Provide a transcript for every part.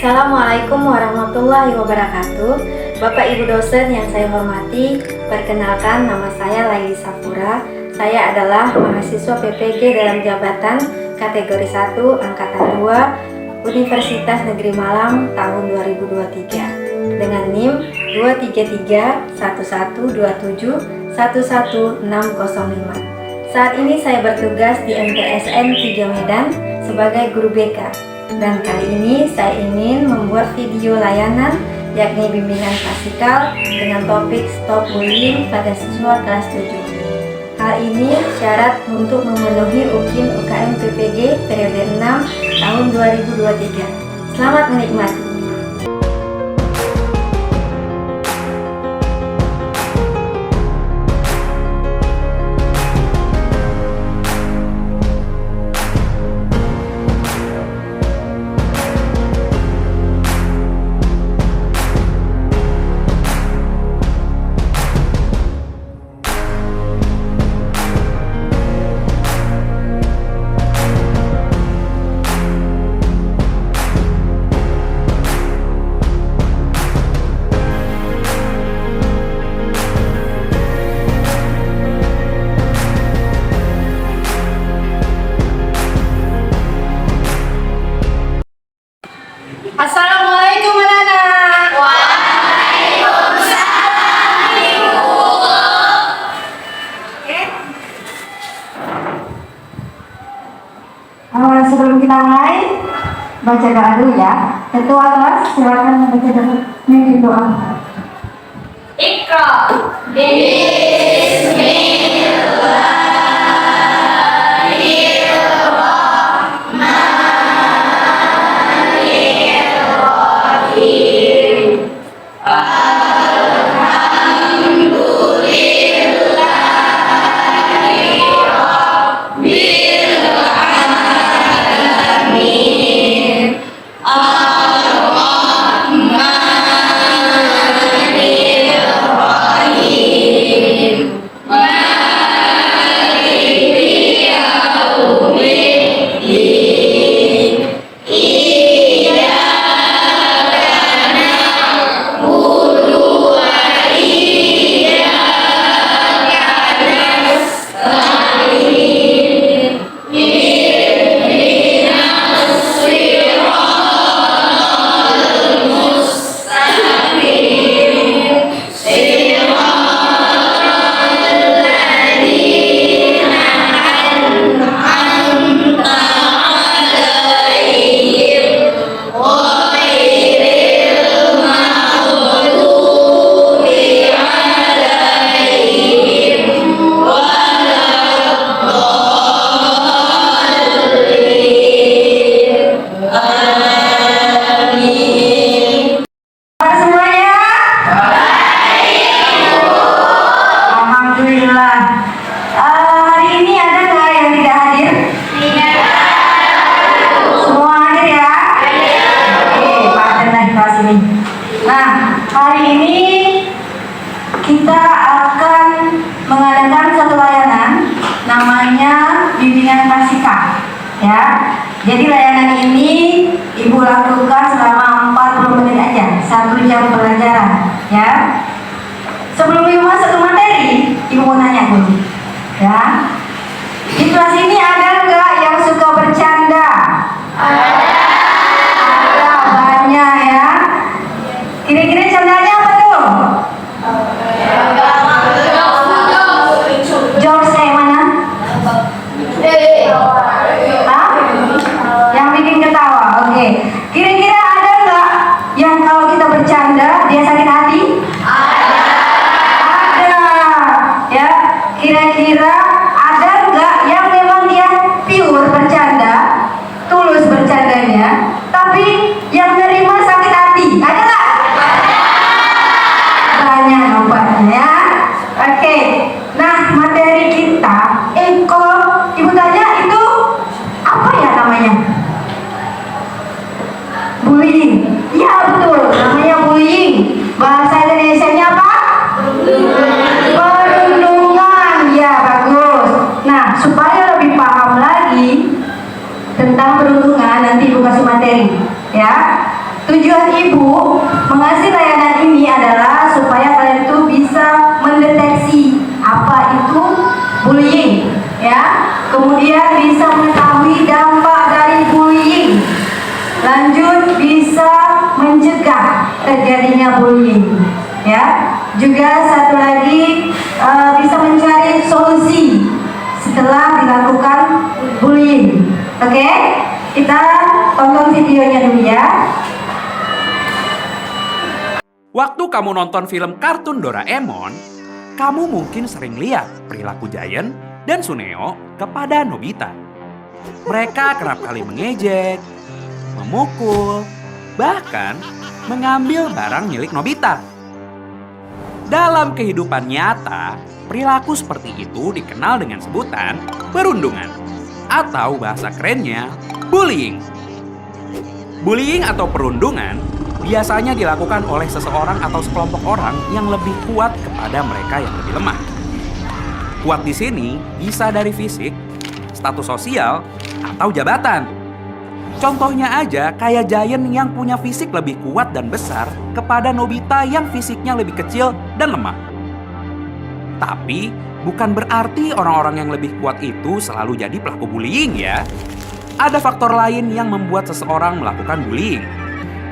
Assalamualaikum warahmatullahi wabarakatuh. Bapak Ibu dosen yang saya hormati, perkenalkan nama saya Laili Safura. Saya adalah mahasiswa PPG dalam jabatan kategori 1 angkatan 2 Universitas Negeri Malang tahun 2023 dengan NIM 2331127 11605. Saat ini saya bertugas di MTSN 3 Medan sebagai guru BK. Dan kali ini saya ingin membuat video layanan yakni bimbingan klasikal dengan topik Stop Bullying pada siswa kelas 7. Hal ini syarat untuk memenuhi UKIM UKM PPG periode 6 tahun 2023. Selamat menikmati. Assalamualaikum anak-anak. Waalaikumsalam Ibu. Oke. Sebelum kita mulai baca doa dulu ya. Ketua kelas silakan membaca doa. Mimpi doa. Iqra. Nah, hari ini kita akan mengadakan satu layanan namanya bimbingan klasika, ya. Jadi layanan ini Ibu lakukan selama 40 menit aja, 1 jam pelajaran, ya. Sebelum Ibu masuk ke materi, Ibu mau nanya dulu, ya. Di kelas ini ada nggak yang suka bercanda? Ada banyak ya. Kira-kira candanya apa tuh? Jokes yang mana? Hah? Yang bikin ketawa, oke. Kira-kira ada nggak yang kalau kita bercanda dia sakit hati? Ada. Ya. Kira-kira dilakukan bullying. Oke, kita tonton videonya dulu ya. Waktu kamu nonton film kartun Doraemon, kamu mungkin sering lihat perilaku Giant dan Suneo kepada Nobita. Mereka kerap kali mengejek, memukul, bahkan mengambil barang milik Nobita. Dalam kehidupan nyata, perilaku seperti itu dikenal dengan sebutan perundungan atau bahasa kerennya bullying. Bullying atau perundungan biasanya dilakukan oleh seseorang atau sekelompok orang yang lebih kuat kepada mereka yang lebih lemah. Kuat di sini bisa dari fisik, status sosial, atau jabatan. Contohnya aja kayak Giant yang punya fisik lebih kuat dan besar kepada Nobita yang fisiknya lebih kecil dan lemah. Tapi bukan berarti orang-orang yang lebih kuat itu selalu jadi pelaku bullying ya. Ada faktor lain yang membuat seseorang melakukan bullying.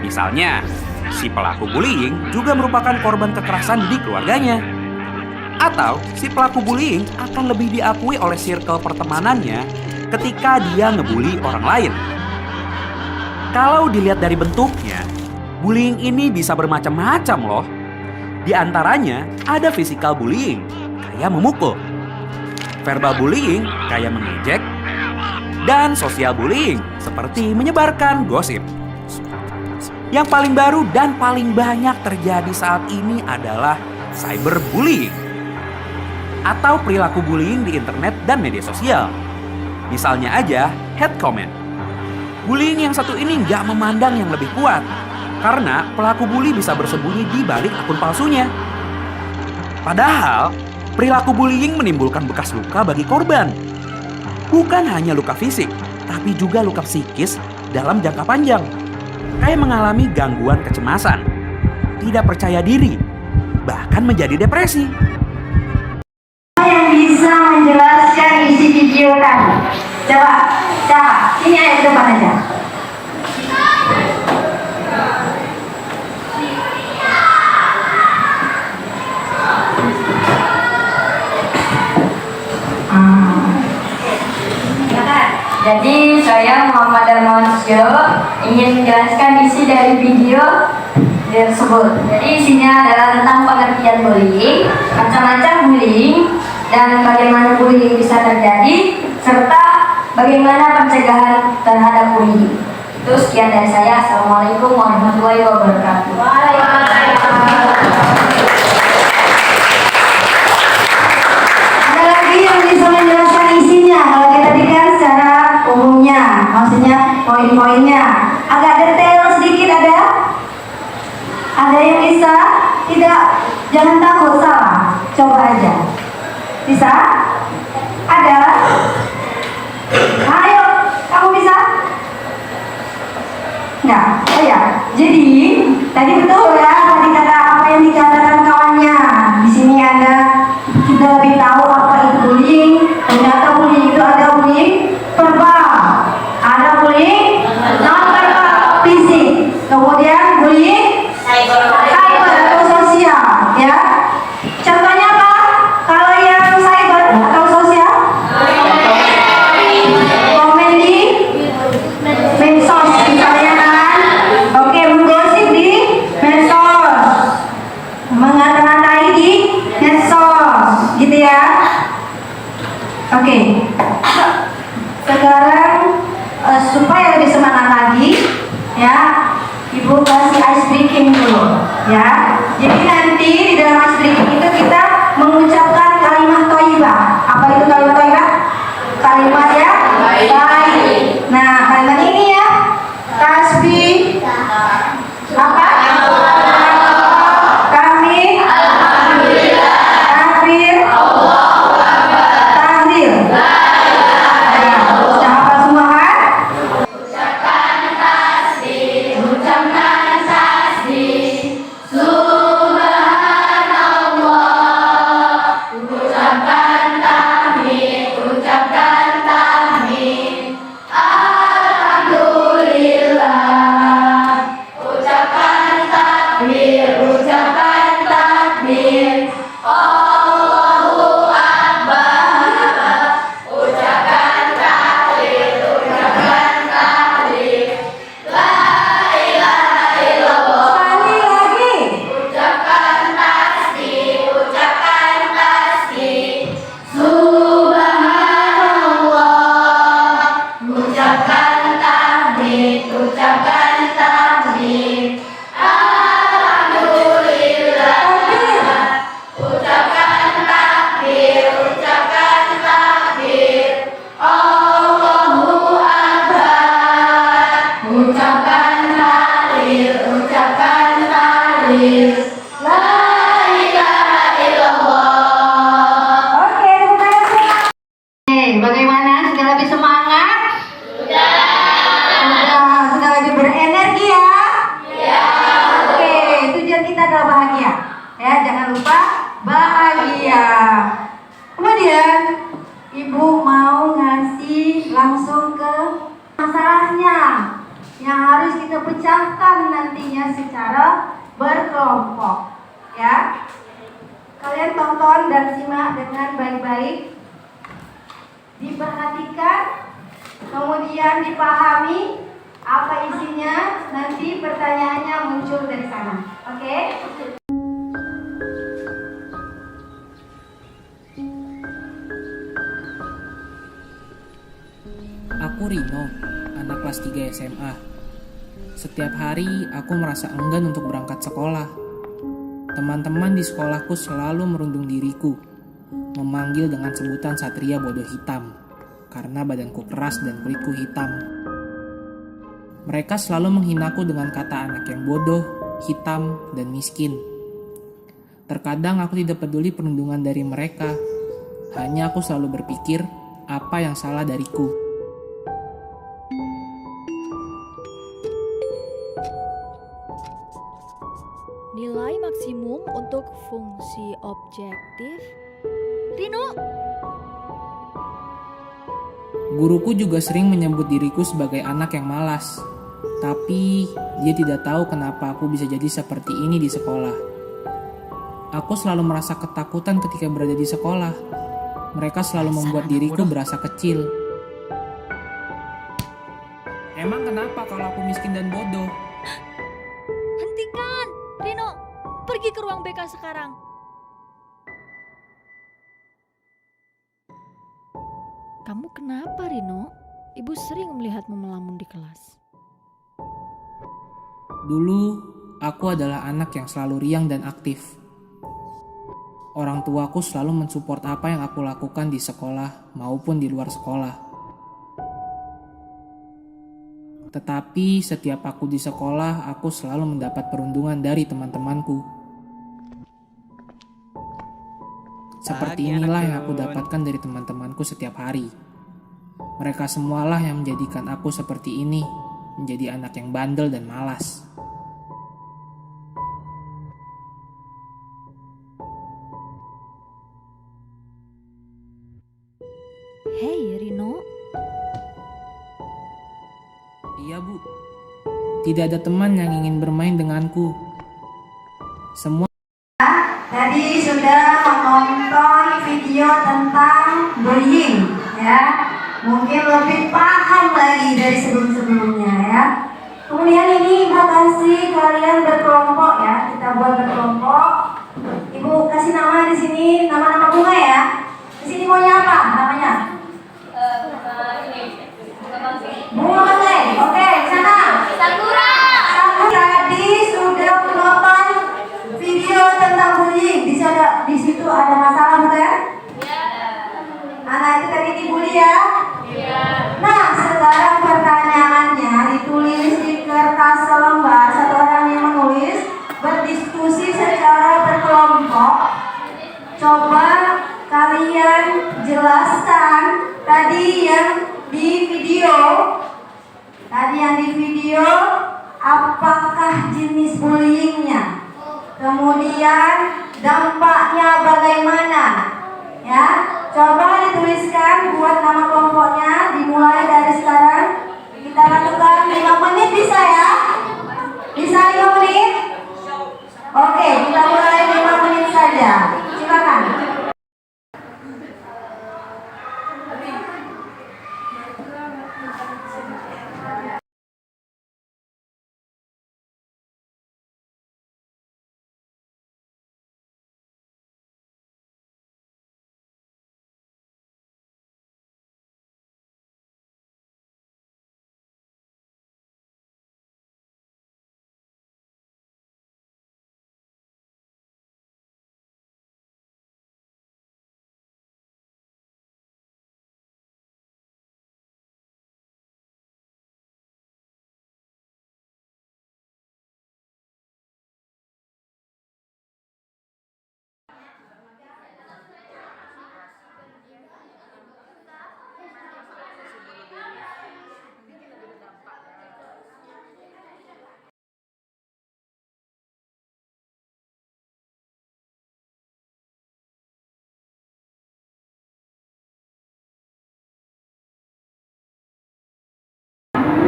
Misalnya, si pelaku bullying juga merupakan korban kekerasan di keluarganya. Atau si pelaku bullying akan lebih diakui oleh circle pertemanannya ketika dia ngebully orang lain. Kalau dilihat dari bentuknya, bullying ini bisa bermacam-macam loh. Di antaranya ada physical bullying, kayak memukul. Verbal bullying, kayak mengejek. Dan social bullying, seperti menyebarkan gosip. Yang paling baru dan paling banyak terjadi saat ini adalah cyberbullying. Atau perilaku bullying di internet dan media sosial. Misalnya aja, hate comment. Bullying yang satu ini nggak memandang yang lebih kuat, karena pelaku bully bisa bersembunyi di balik akun palsunya. Padahal, perilaku bullying menimbulkan bekas luka bagi korban. Bukan hanya luka fisik, tapi juga luka psikis dalam jangka panjang. Kayak mengalami gangguan kecemasan, tidak percaya diri, bahkan menjadi depresi. Yang bisa menjelaskan isi video tadi? Coba, ini ayo ke depan aja. Jadi saya Muhammad Darmawan Susilo ingin menjelaskan isi dari video tersebut. Jadi isinya adalah tentang pengertian bullying, macam-macam bullying, dan bagaimana bullying bisa terjadi, serta bagaimana pencegahan terhadap bullying. Itu sekian dari saya. Assalamualaikum warahmatullahi wabarakatuh. Ada lagi yang bisa menjelaskan isinya? Kalau kita tadi kan secara umumnya, maksudnya poin-poinnya. Agak detail sedikit ada? Ada yang bisa? Tidak, jangan takut salah. Coba aja. Bisa? Ada? Ayo, kamu bisa? Enggak? Oh ya, jadi tadi betul ya, tadi kata apa yang dikatakan kawannya. Di sini ada, kita lebih tahu apa itu bullying. Ternyata bullying itu ada bullying verbal, ada bullying non verbal, fisik, kemudian bullying cyber atau sosial, ya. Contohnya apa? Kalau yang cyber atau sosial, komen di medsos misalnya kan. Oke, menggosip di medsos, mengata-ngatai di medsos, gitu ya. Oke. Sekarang supaya lebih semangat lagi, ya, Ibu kasih ice breaking dulu, ya. Jadi nanti di dalam ice breaking itu kita mengucapkan kalimat thayyibah. Apa itu kalimat thayyibah? Kalimat ya baik. Nah, kalimat ini ya, tasbih, apa? Kami, takbir, tahlil. Ya, sudah hafal semua kan? Ucapkan tahmid, Bagaimana? Sudah lebih semangat? Sudah lebih berenergi ya? Oke, tujuan kita adalah bahagia. Ya, jangan lupa bahagia. Kemudian, Ibu mau ngasih langsung ke masalahnya yang harus kita pecahkan nantinya secara berkelompok. Ya, kalian tonton dan simak dengan baik-baik, diperhatikan, kemudian dipahami apa isinya, nanti pertanyaannya muncul dari sana. Oke? Aku Rino, anak kelas 3 SMA. Setiap hari aku merasa enggan untuk berangkat sekolah. Teman-teman di sekolahku selalu merundung diriku, memanggil dengan sebutan Satria Bodoh Hitam, karena badanku keras dan kulitku hitam. Mereka selalu menghinaku dengan kata anak yang bodoh, hitam, dan miskin. Terkadang aku tidak peduli perundungan dari mereka, hanya aku selalu berpikir apa yang salah dariku. Nilai maksimum untuk fungsi objektif. Rino, Guruku juga sering menyebut diriku sebagai anak yang malas. Tapi dia tidak tahu kenapa aku bisa jadi seperti ini di sekolah. Aku selalu merasa ketakutan ketika berada di sekolah. Mereka selalu membuat diriku berasa kecil. Emang kenapa kalau aku miskin dan bodoh? hentikan! Rino, pergi ke ruang BK sekarang. Kamu kenapa, Rino? Ibu sering melihatmu melamun di kelas. Dulu, aku adalah anak yang selalu riang dan aktif. Orang tuaku selalu mensupport apa yang aku lakukan di sekolah maupun di luar sekolah. Tetapi setiap aku di sekolah, aku selalu mendapat perundungan dari teman-temanku. Seperti inilah yang aku dapatkan dari teman-temanku setiap hari. Mereka semualah yang menjadikan aku seperti ini, menjadi anak yang bandel dan malas. Hei, Rino. Iya, Bu. Tidak ada teman yang ingin bermain denganku. Semua Tadi sudah menonton video tentang bullying, ya. Mungkin lebih paham lagi dari sebelum-sebelumnya, ya. Kemudian ini Ibu kasih kalian berkelompok, ya. Kita buat berkelompok. Ibu kasih nama di sini, nama-nama bunga, ya. Di sini maunya apa namanya? Bunga Bangkai. Oke, sana. Sakura. Tadi sudah menonton video tentang bullying. Di situ ada masalah, bukan? Iya. Anak itu tadi dibully ya? Iya. Nah, sekarang pertanyaannya ditulis di kertas selembar. Satu orang yang menulis, berdiskusi secara berkelompok. Coba kalian jelaskan tadi yang di video. Apakah jenis bullyingnya? Kemudian dampaknya bagaimana? Ya, coba dituliskan buat nama kelompoknya. Dimulai dari sekarang. Kita lakukan 5 menit, bisa ya? Bisa 5 menit? Oke, kita mulai 5 menit saja. Silakan.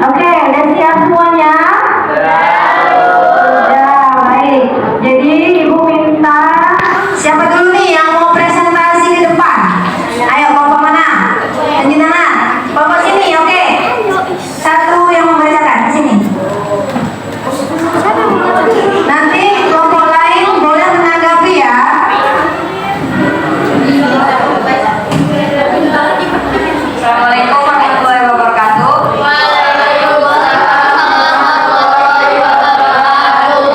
Oke, udah siap semuanya? Sudah, baik. Jadi Ibu minta siapa dulu nih yang mau presentasi ke depan? Ayo, Bapak mana? Tunjuk tangan. Bapak sini, oke. Satu yang membacakan, sini. Nanti kelompok lain boleh menanggapi ya. Assalamualaikum warahmatullahi wabarakatuh.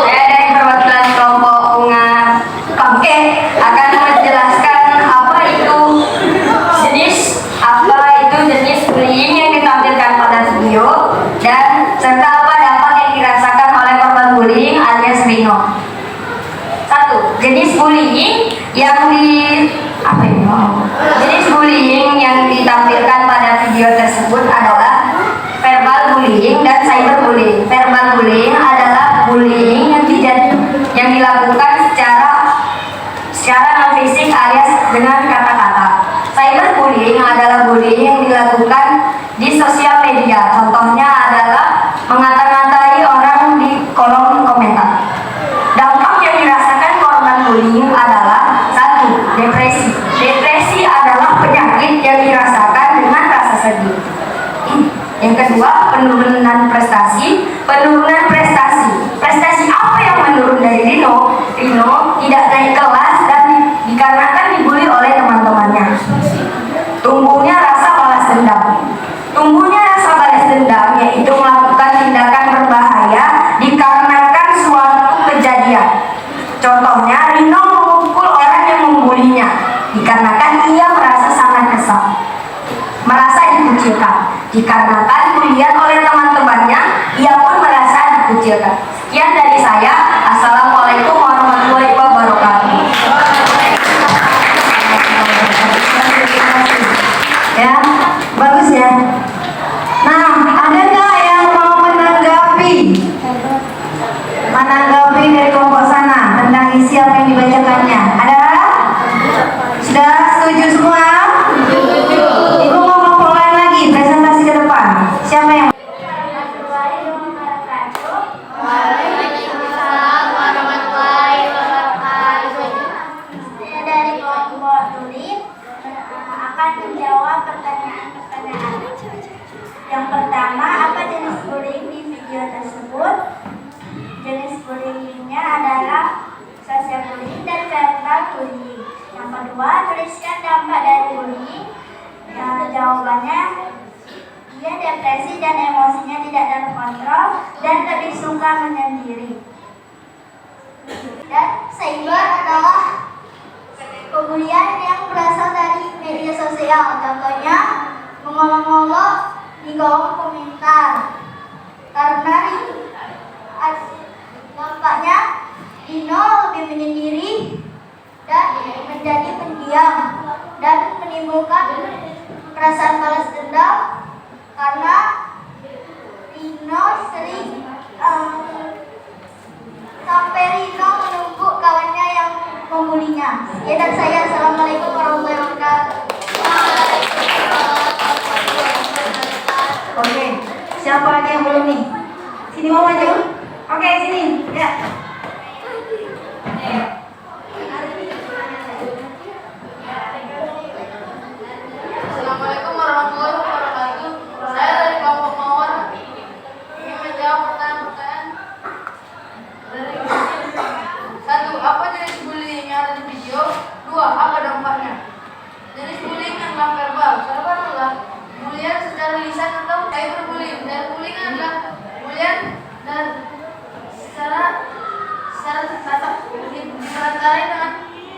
Saya dari perwakilan kelompok bunga bangke akan menjelaskan apa itu jenis bullying yang ditampilkan pada video dan serta apa dampak yang dirasakan oleh korban bullying alias Rino. 1. Jenis bullying yang ditampilkan pada video tersebut adalah verbal bullying dan cyberbullying. Verbal bullying adalah bullying yang dilakukan secara non fisik alias dengan kata-kata. Cyberbullying adalah bullying yang dilakukan di sosial media. Contohnya adalah mengata-ngatai orang di kolom komentar. Dampak yang dirasakan korban bullying adalah 1. Depresi. Depresi adalah penyakit yang dirasakan dengan rasa sedih. Yang kedua, penurunan prestasi. Penurunan prestasi. Prestasi apa yang menurun dari Rino? Rino tidak naik kelas dan dikarenakan dibully oleh teman-temannya. Tumbuhnya rasa balas dendam. Tumbuhnya rasa balas dendam yaitu melakukan tindakan berbahaya dikarenakan suatu kejadian. Contohnya, Rino memukul orang yang membulinya dikarenakan ia merasa sangat kesal, merasa dikucilkan. Dikarenakan bulian oleh teman-temannya, ia pun merasa dikucilkan. Sekian dari saya. Assalamualaikum warahmatullahi wabarakatuh. Ya, bagus ya. Nah, ada nggak yang mau menanggapi dari kelompok sana tentang isi apa yang dibacakannya? Ada? Sudah setuju semua? Ibu mau kelompok lain lagi presentasi ke depan. Siapa yang? Saya dari kelompok tulis akan menjawab pertanyaan-pertanyaan. Yang pertama, apa jenis bullying di video tersebut? Jenis bullyingnya adalah social bullying dan verbal bullying. Yang kedua, tuliskan dampak dari bullying. Jawabannya, dia depresi dan emosinya tidak terkontrol dan lebih suka menyendiri. Dan cyber adalah pembulian yang berasal dari media sosial. Contohnya, mengolok-olok di kolom komentar. Karena nampaknya Dino lebih menyendiri dan menjadi pendiam dan menimbulkan perasaan balas dendam karena Dino sering sampai Rino menumpuk kawannya yang membulinya. Ya, dan saya. Assalamualaikum warahmatullahi wabarakatuh. Oke, siapa lagi yang belum nih? Sini mau maju? Oke, sini. Ya. Assalamualaikum warahmatullahi wabarakatuh. Saya dari kelompok Mawar ingin menjawab pertanyaan-pertanyaan dari satu, apa jenis bullying yang ada di video? Dua, apa dampaknya? Jenis bullying yang verbal. Verbal adalah bulian secara lisan atau cyberbullying. Cyberbullying adalah bulian dan secara tatap diperantarai dengan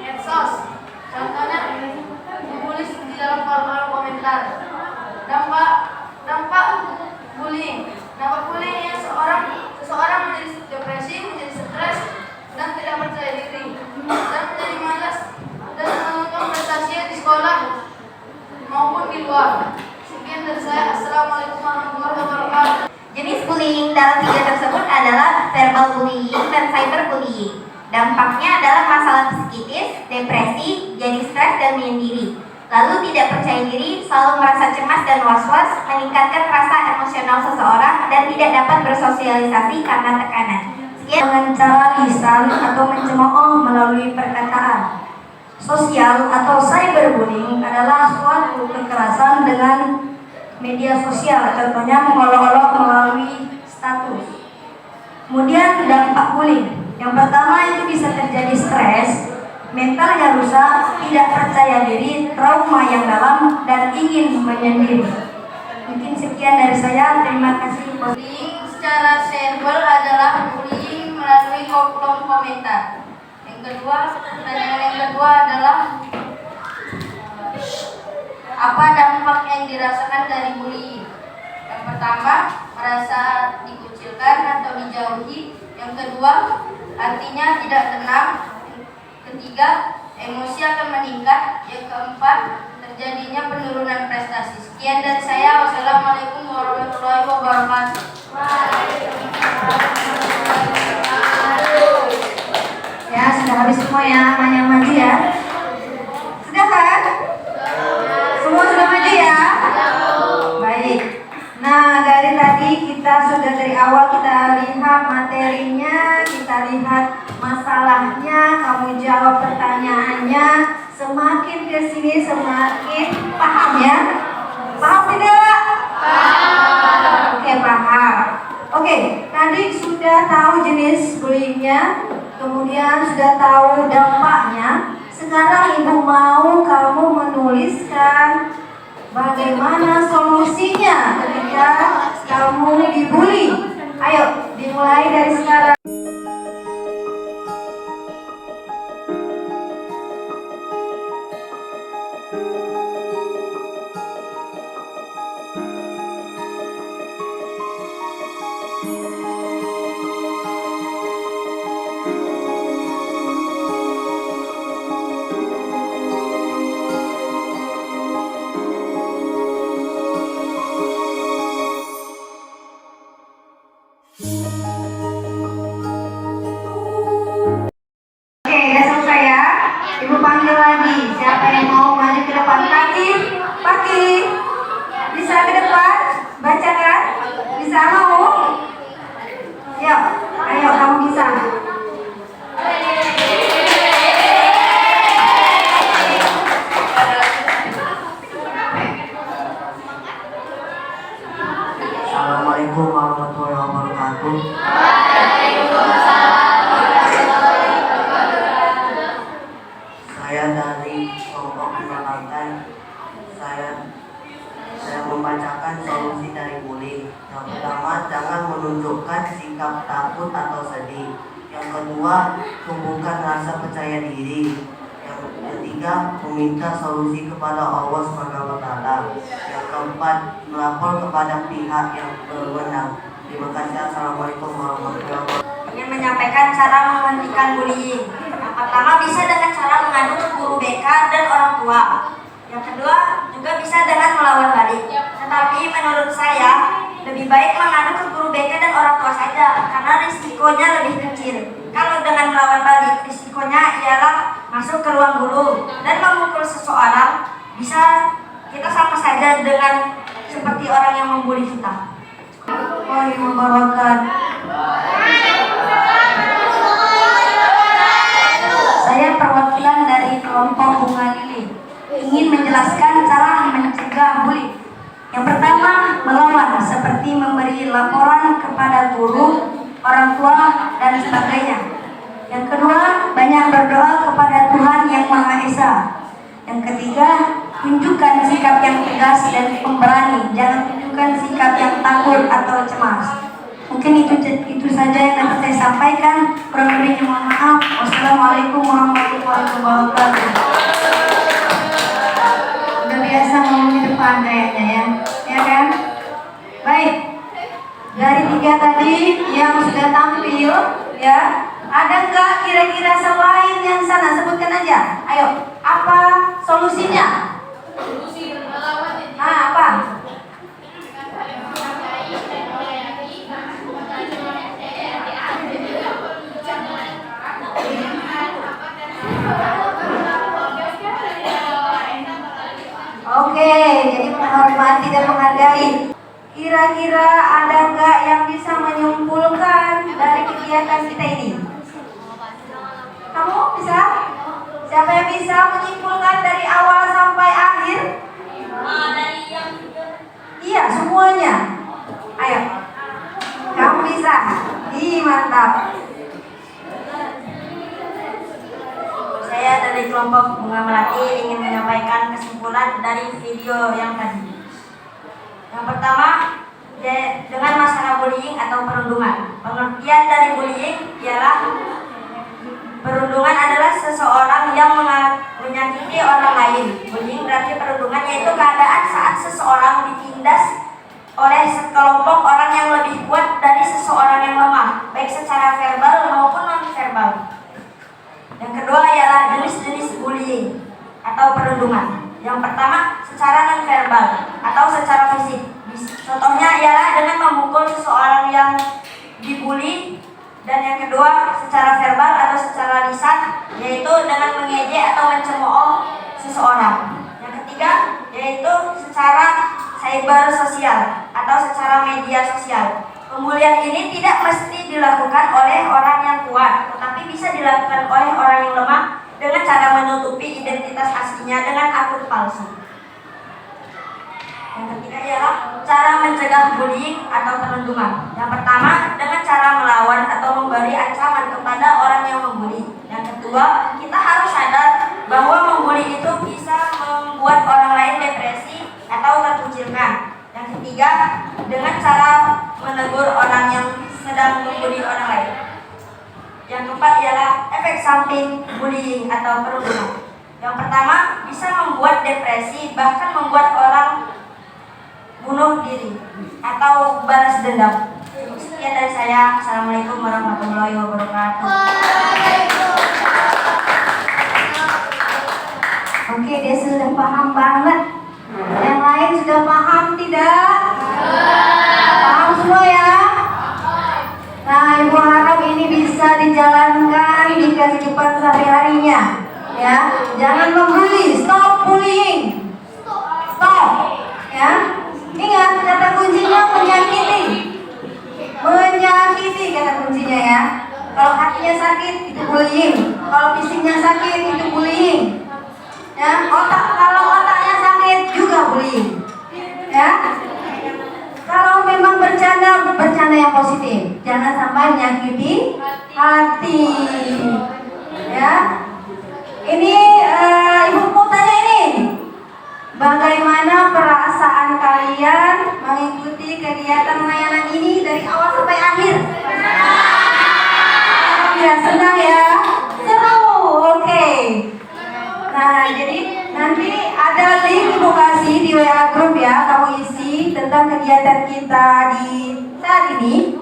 medsos. Contohnya ditulis di dalam kolom komentar. Dampak bullying. Dampak bullying yang seseorang menjadi depresi, menjadi stres, dan tidak percaya diri, dan menjadi malas dan menurunkan prestasinya di sekolah maupun di luar. Sekian dari saya. Assalamualaikum warahmatullahi wabarakatuh. Jenis bullying dalam video tersebut adalah verbal bullying dan cyberbullying. Dampaknya adalah masalah psikis, depresi, jadi stres dan menyendiri. lalu tidak percaya diri, selalu merasa cemas dan was-was, meningkatkan rasa emosional seseorang, dan tidak dapat bersosialisasi karena tekanan. Sekian. Dengan cara lisan atau mencemooh melalui perkataan. Sosial atau cyberbullying adalah suatu kekerasan dengan media sosial, contohnya mengolok-olok melalui status. Kemudian dampak bullying. Yang pertama itu bisa terjadi stres, mentalnya rusak, tidak percaya diri, trauma yang dalam, dan ingin menyendiri. Mungkin sekian dari saya. Terima kasih. Bullying secara verbal adalah bullying melalui kolom komentar. Pertanyaan yang kedua adalah apa dampak yang dirasakan dari bullying? Yang pertama, merasa dikucilkan atau dijauhi. Yang kedua, artinya tidak tenang. Ketiga, emosi akan meningkat. Yang keempat, terjadinya penurunan prestasi. Sekian dari saya. Wassalamualaikum warahmatullahi wabarakatuh. Ya, sudah habis semua ya, yang maju ya. Sudah kan? Semua sudah maju ya? Baik. Nah, dari tadi dari awal kita lihat materinya, kita lihat masalahnya, kamu jawab pertanyaannya. Semakin ke sini semakin paham ya? Paham tidak? Paham. Oke, paham. Oke, tadi sudah tahu jenis bullyingnya, kemudian sudah tahu dampaknya. Sekarang ibu mau kamu menuliskan bagaimana solusinya ketika kamu dibully. Ayo, dimulai dari sekarang. Assalamualaikum warahmatullahi wabarakatuh. Saya dari kelompok penolakan. Saya membacakan solusi dari bullying. Yang pertama, jangan menunjukkan sikap takut atau sedih. Yang kedua, tumbuhkan rasa percaya diri. Yang ketiga, meminta solusi kepada Allah SWT. Yang keempat, melapor kepada pihak yang berwenang. Terima kasih. Assalamualaikum warahmatullahi wabarakatuh. Ingin menyampaikan cara menghentikan bullying. Yang pertama bisa dengan cara mengadu ke guru BK dan orang tua. Yang kedua juga bisa dengan melawan balik. Tetapi menurut saya lebih baik mengadu ke guru BK dan orang tua saja karena risikonya lebih kecil. Kalau dengan melawan balik, risikonya ialah masuk ke ruang guru dan memukul seseorang. Bisa kita sama saja dengan seperti orang yang membuli kita. Saya perwakilan dari kelompok Bunga Lili ingin menjelaskan cara mencegah bullying. Yang pertama, melawan seperti memberi laporan kepada guru, orang tua, dan sebagainya. Yang kedua, banyak berdoa kepada Tuhan Yang Maha Esa. Yang ketiga, tunjukkan sikap yang tegas dan pemberani. Jangan tunjukkan sikap yang takut atau cemas. Mungkin itu saja yang dapat saya sampaikan. Kurang lebihnya mohon maaf. Wassalamualaikum warahmatullahi wabarakatuh. Udah biasa ngomong di depan kayaknya ya, ya kan? Baik. Dari 3 tadi yang sudah tampil, ya, ada nggak kira-kira selain yang sana? Sebutkan aja. Ayo, apa solusinya? Apa? baik. Kira-kira ada nggak yang bisa menyimpulkan dari kegiatan kita ini? Kamu bisa? Siapa yang bisa menyimpulkan dari awal sampai akhir? Iya, semuanya. Ayo. Kamu bisa. Ih, mantap. Saya dari kelompok Bunga Melati ingin menyampaikan kesimpulan dari video yang tadi. Yang pertama, dengan masalah bullying atau perundungan. Pengertian dari bullying ialah perundungan adalah seseorang yang menyakiti orang lain. Bullying berarti perundungan, yaitu keadaan saat seseorang ditindas oleh sekelompok orang yang lebih kuat dari seseorang yang lemah, baik secara verbal maupun non-verbal. Yang kedua ialah jenis-jenis bullying atau perundungan. Yang pertama, secara non-verbal atau secara fisik. Contohnya ialah dengan memukul seseorang yang dibully. Dan yang kedua, secara verbal atau secara lisan, yaitu dengan mengejek atau mencemooh seseorang. Yang ketiga, yaitu secara cyber sosial atau secara media sosial. Pembulian ini tidak mesti dilakukan oleh orang yang kuat, tetapi bisa dilakukan oleh orang yang lemah dengan cara menutupi identitas aslinya dengan akun palsu. Yang ketiga ialah cara mencegah bullying atau perundungan. Yang pertama, dengan cara melawan atau memberi ancaman kepada orang yang membuli. Yang kedua, kita harus sadar bahwa membuli itu bisa membuat orang lain depresi atau terkucilkan. Yang ketiga, dengan cara menegur orang yang sedang membuli orang lain. Yang keempat ialah efek samping bullying atau perundungan. Yang pertama, bisa membuat depresi, bahkan membuat orang bunuh diri atau balas dendam. Sekian dari saya. Assalamualaikum warahmatullahi wabarakatuh. Oke, dia sudah paham banget. Yang lain sudah paham tidak? Paham semua ya? Nah, Ibu harap ini bisa dijalankan di kehidupan sehari-harinya. Ya, jangan membuli, stop bullying. Stop. Ya. Ingat, kata kuncinya menyakiti. Menyakiti kata kuncinya ya. Kalau hatinya sakit itu bullying. Kalau fisiknya sakit itu bullying. Ya, kalau otaknya sakit juga bullying. Ya. Kalau memang bercanda yang positif. Jangan sampai menyakiti hati. Ya. Ini Ibu mau tanya ini. Bagaimana perasaan kalian mengikuti kegiatan layanan ini dari awal sampai akhir? Ya, senang ya? Seru, oke. Nah, jadi nanti ada link Ibu kasih di WA group ya. Kamu isi tentang kegiatan kita di saat ini.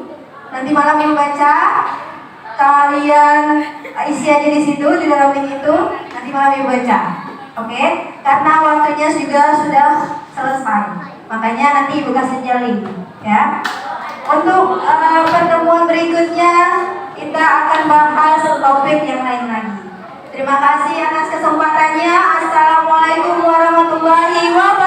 Nanti malam Ibu baca. Kalian isi aja di situ, di dalam link itu. Nanti malam Ibu baca. Oke, karena waktunya juga sudah selesai, makanya nanti Ibu kasih link ya. Untuk pertemuan berikutnya kita akan bahas topik yang lain lagi. Terima kasih atas kesempatannya. Assalamualaikum warahmatullahi wabarakatuh.